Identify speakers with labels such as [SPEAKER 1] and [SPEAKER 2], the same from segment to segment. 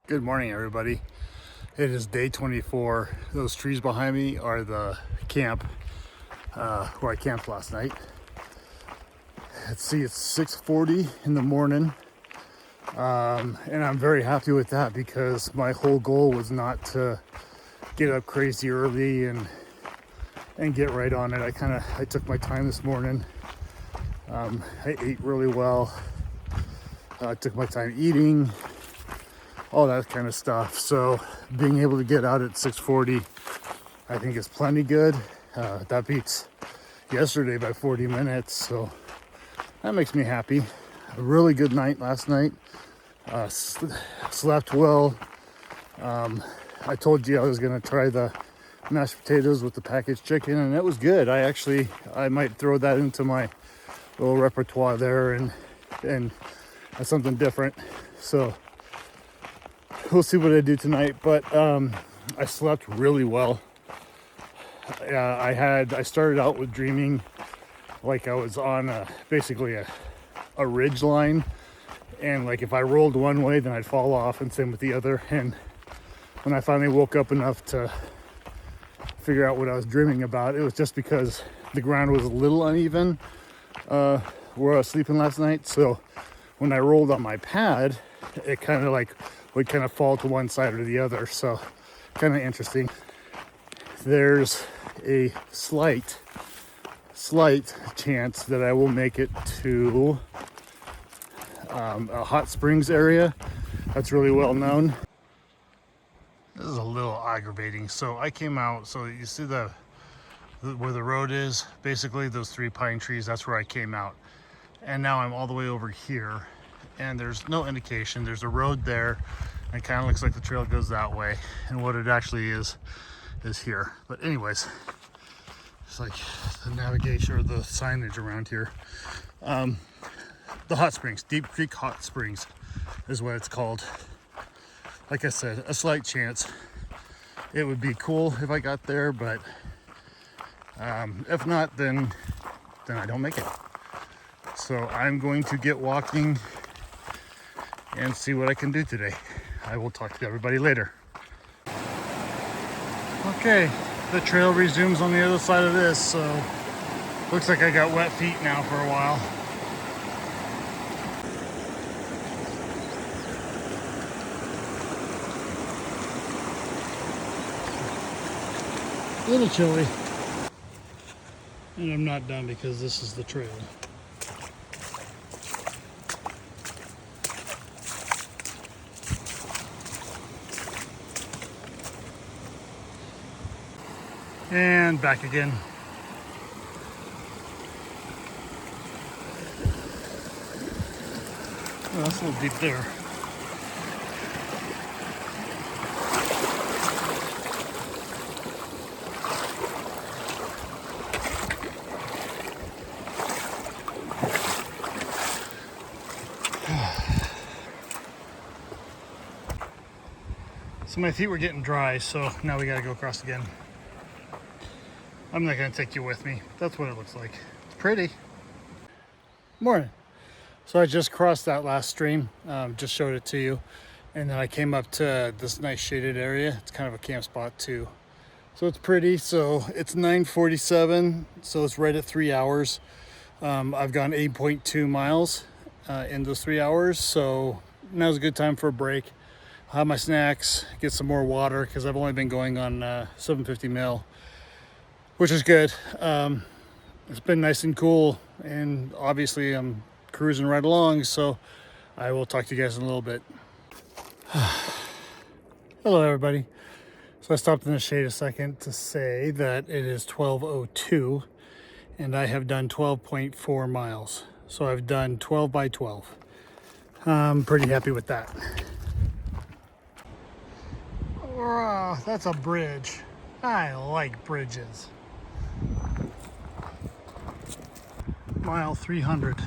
[SPEAKER 1] Good morning, everybody. It is day 24. Those trees behind me are the camp where I camped last night. Let's see, it's 6:40 in the morning, and I'm very happy with that because my whole goal was not to get up crazy early and get right on it. I took my time this morning. I ate really well. I took my time eating, all that kind of stuff. So being able to get out at 6:40, I think is plenty good. That beats yesterday by 40 minutes. So that makes me happy. A really good night last night. Slept well. I told you I was gonna try the mashed potatoes with the packaged chicken, and it was good. I might throw that into my little repertoire there, and that's something different. So we'll see what I do tonight. But I slept really well. I started out with dreaming like I was on basically a ridge line, and like if I rolled one way, then I'd fall off, and same with the other. And when I finally woke up enough to figure out what I was dreaming about, it was just because the ground was a little uneven where I was sleeping last night. So when I rolled on my pad, it kind of like would kind of fall to one side or the other. So kind of interesting. There's a slight chance that I will make it to a hot springs area that's really well known. This is a little aggravating. So I came out, so you see where the road is, basically those three pine trees, that's where I came out. And now I'm all the way over here, and there's no indication. There's a road there, and it kind of looks like the trail goes that way. And what it actually is here. But anyways, it's like the navigation or the signage around here. The hot springs, Deep Creek Hot Springs is what it's called. Like I said, a slight chance. It would be cool if I got there, but if not, then I don't make it. So I'm going to get walking and see what I can do today. I will talk to everybody later. Okay, the trail resumes on the other side of this, so looks like I got wet feet now for a while. A little chilly. And I'm not done because this is the trail. And back again. Oh, that's a little deep there. So my feet were getting dry, so now we gotta go across again. I'm not gonna take you with me. That's what it looks like. It's pretty. Morning. So I just crossed that last stream, just showed it to you. And then I came up to this nice shaded area. It's kind of a camp spot too. So it's pretty. So it's 9:47, so it's right at 3 hours. I've gone 8.2 miles in those 3 hours. So now's a good time for a break. I'll have my snacks, get some more water, because I've only been going on 750 mil, which is good. It's been nice and cool, and obviously I'm cruising right along, so I will talk to you guys in a little bit. Hello, everybody. So I stopped in the shade a second to say that it is 12:02, and I have done 12.4 miles. So I've done 12 by 12. I'm pretty happy with that. Oh, that's a bridge. I like bridges. Mile 300.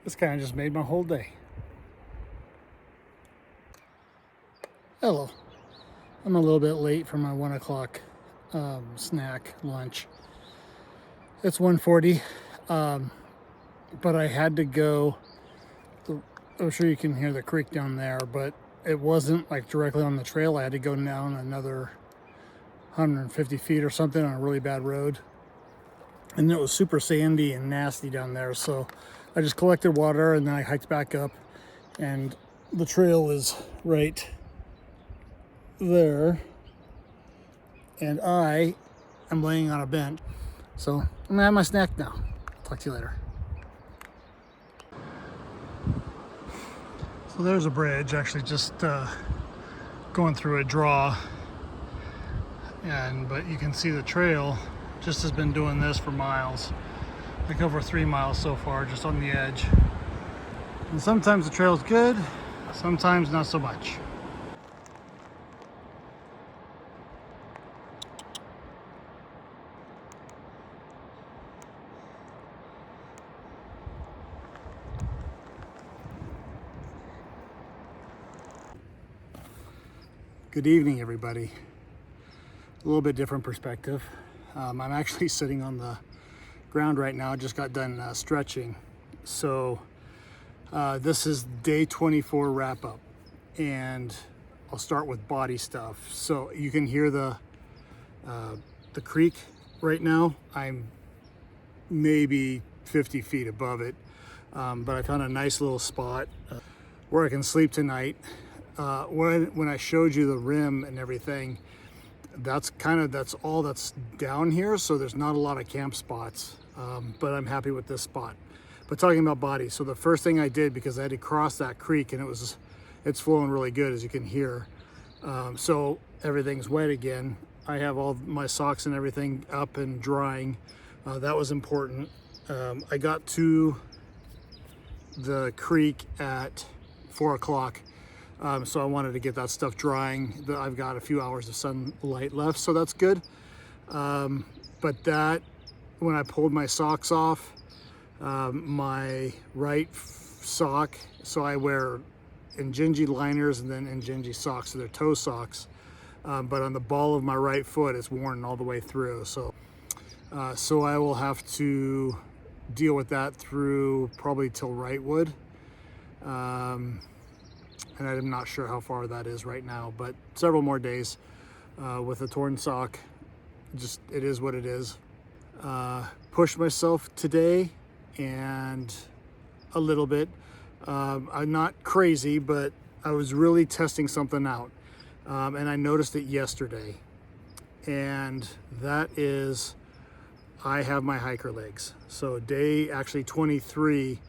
[SPEAKER 1] This kind of just made my whole day. Hello. I'm a little bit late for my 1 o'clock snack lunch. It's 1:40. but I had to go. I'm sure you can hear the creek down there, but it wasn't like directly on the trail. I had to go down another 150 feet or something on a really bad road. And it was super sandy and nasty down there. So I just collected water and then I hiked back up, and the trail is right there. And I am laying on a bench. So I'm gonna have my snack now. Talk to you later. So there's a bridge, actually just going through a draw, but you can see the trail just has been doing this for miles, like over 3 miles so far, just on the edge. And sometimes the trail's good, sometimes not so much. Good evening, everybody. A little bit different perspective. I'm actually sitting on the ground right now. I just got done stretching. So this is day 24 wrap up, and I'll start with body stuff. So you can hear the creek right now. I'm maybe 50 feet above it, but I found a nice little spot where I can sleep tonight. When I showed you the rim and everything, that's all that's down here, so there's not a lot of camp spots, but I'm happy with this spot. But talking about body, so the first thing I did, because I had to cross that creek and it's flowing really good, as you can hear, so everything's wet again. I have all my socks and everything up and drying. That was important. I got to the creek at 4 o'clock. So I wanted to get that stuff drying. I've got a few hours of sunlight left, so that's good. But when I pulled my socks off, my right sock, so I wear Injinji liners and then Injinji socks, so they're toe socks. But on the ball of my right foot, it's worn all the way through. So I will have to deal with that through probably till Wrightwood. And I'm not sure how far that is right now, but several more days with a torn sock. Just, it is what it is. Pushed myself today and a little bit. I'm not crazy, but I was really testing something out. And I noticed it yesterday. And that is, I have my hiker legs. So day actually 23,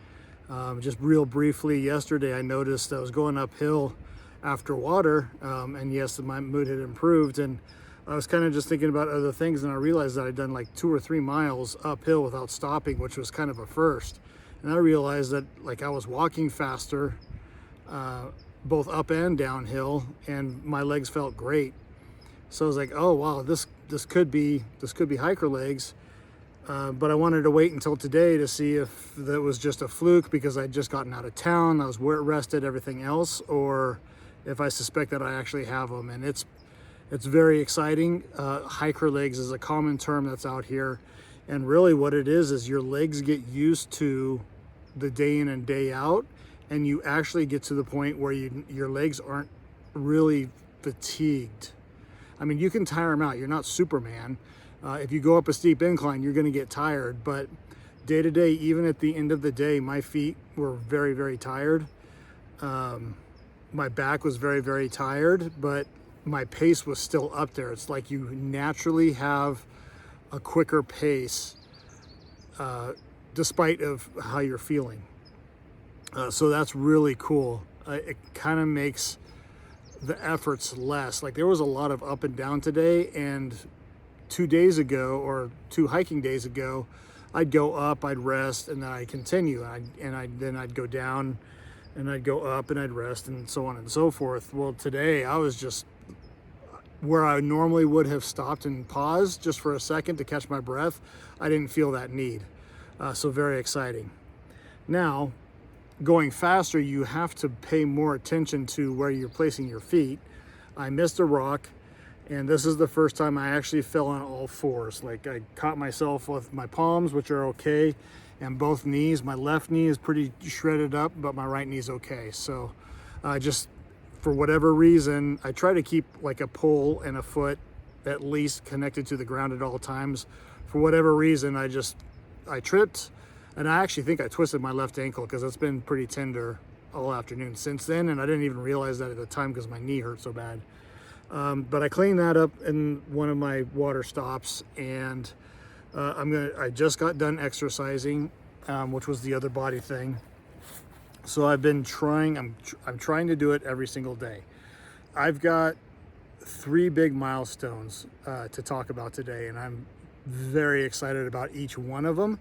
[SPEAKER 1] just real briefly, yesterday I noticed I was going uphill after water, and yes, my mood had improved, and I was kind of just thinking about other things, and I realized that I'd done like 2 or 3 miles uphill without stopping, which was kind of a first. And I realized that like I was walking faster, both up and downhill, and my legs felt great. So I was like, oh wow, this could be hiker legs. But I wanted to wait until today to see if that was just a fluke because I'd just gotten out of town, I was rested, everything else, or if I suspect that I actually have them. And it's very exciting. Hiker legs is a common term that's out here. And really what it is your legs get used to the day in and day out, and you actually get to the point where your legs aren't really fatigued. I mean, you can tire them out. You're not Superman. If you go up a steep incline, you're going to get tired, but day to day, even at the end of the day, my feet were very, very tired. My back was very, very tired, but my pace was still up there. It's like you naturally have a quicker pace, despite of how you're feeling. So that's really cool. It kind of makes the efforts less. Like there was a lot of up and down today, and 2 days ago, or 2 hiking days ago, I'd go up, I'd rest, and then I'd continue. Then I'd go down, and I'd go up, and I'd rest, and so on and so forth. Well, today I was just where I normally would have stopped and paused just for a second to catch my breath. I didn't feel that need. So very exciting. Now, going faster, you have to pay more attention to where you're placing your feet. I missed a rock. And this is the first time I actually fell on all fours. Like I caught myself with my palms, which are okay, and both knees. My left knee is pretty shredded up, but my right knee is okay. So just for whatever reason, I try to keep like a pole and a foot at least connected to the ground at all times. For whatever reason, I tripped, and I actually think I twisted my left ankle because it's been pretty tender all afternoon since then, and I didn't even realize that at the time because my knee hurt so bad. But I cleaned that up in one of my water stops, and I just got done exercising, which was the other body thing. So I've been trying, I'm trying to do it every single day. I've got 3 big milestones to talk about today, and I'm very excited about each one of them.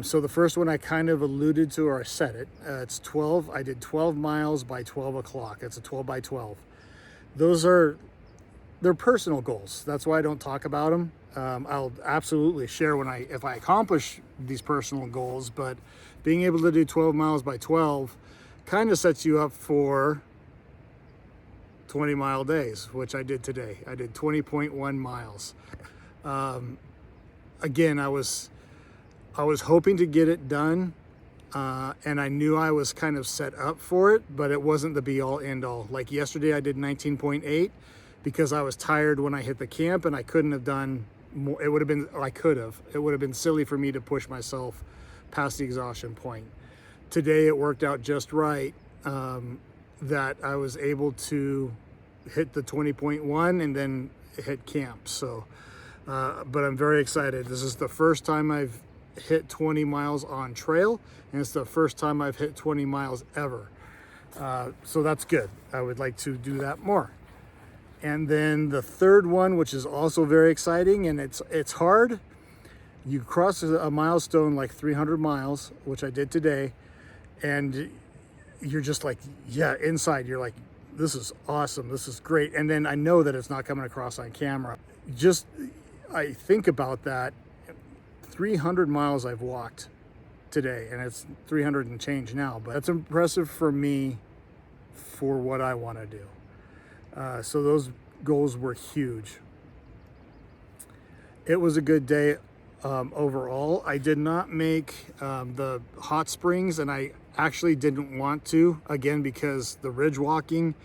[SPEAKER 1] So the first one I kind of alluded to, or I said it, it's 12. I did 12 miles by 12 o'clock. It's a 12 by 12. They're personal goals. That's why I don't talk about them. I'll absolutely share if I accomplish these personal goals, but being able to do 12 miles by 12 kind of sets you up for 20-mile days, which I did today. I did 20.1 miles. Again, I was hoping to get it done, and I knew I was kind of set up for it, but it wasn't the be-all end-all. Like yesterday, I did 19.8 because I was tired when I hit the camp, and I couldn't have done more. It would have been, or I could have. It would have been silly for me to push myself past the exhaustion point. Today, it worked out just right that I was able to hit the 20.1 and then hit camp. So, but I'm very excited. This is the first time I've hit 20 miles on trail, and it's the first time I've hit 20 miles ever. So that's good. I would like to do that more. And then the third one, which is also very exciting, and it's hard. You cross a milestone like 300 miles, which I did today, and you're just like, yeah, inside you're like, this is awesome, this is great. And then I know that it's not coming across on camera. I think about that. 300 miles I've walked today, and it's 300 and change now, but that's impressive for me for what I want to do. So those goals were huge. It was a good day overall. I did not make the hot springs, and I actually didn't want to, again, because the ridge walking,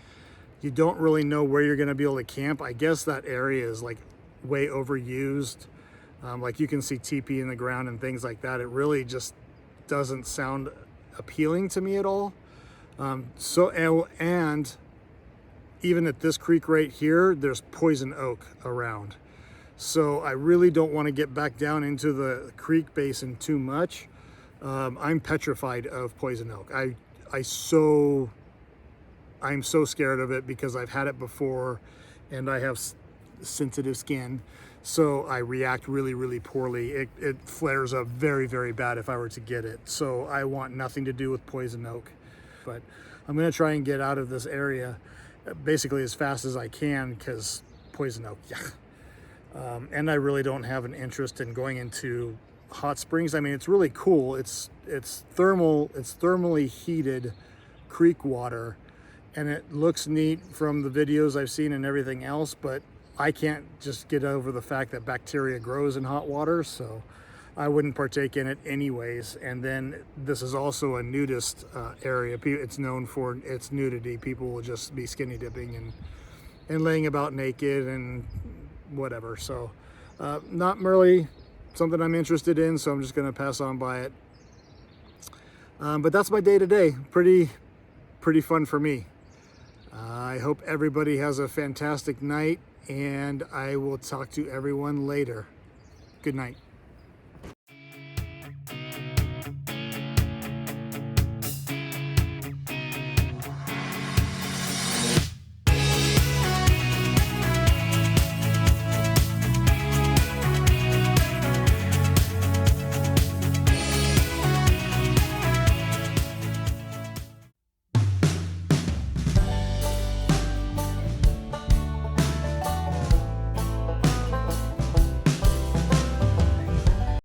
[SPEAKER 1] you don't really know where you're going to be able to camp. I guess that area is like way overused. Like you can see TP in the ground and things like that. It really just doesn't sound appealing to me at all. And even at this creek right here, there's poison oak around. So I really don't want to get back down into the creek basin too much. I'm petrified of poison oak. I'm so scared of it because I've had it before, and I have sensitive skin. So I react really, really poorly. It flares up very, very bad if I were to get it. So I want nothing to do with poison oak. But I'm gonna try and get out of this area basically as fast as I can, because poison oak, yeah. And I really don't have an interest in going into hot springs. I mean, it's really cool. It's thermally heated creek water, and it looks neat from the videos I've seen and everything else, but I can't just get over the fact that bacteria grows in hot water, so I wouldn't partake in it anyways. And then this is also a nudist area. It's known for its nudity. People will just be skinny dipping and laying about naked and whatever. So not really something I'm interested in, so I'm just gonna pass on by it. But that's my day today. Pretty fun for me. I hope everybody has a fantastic night, and I will talk to everyone later. Good night.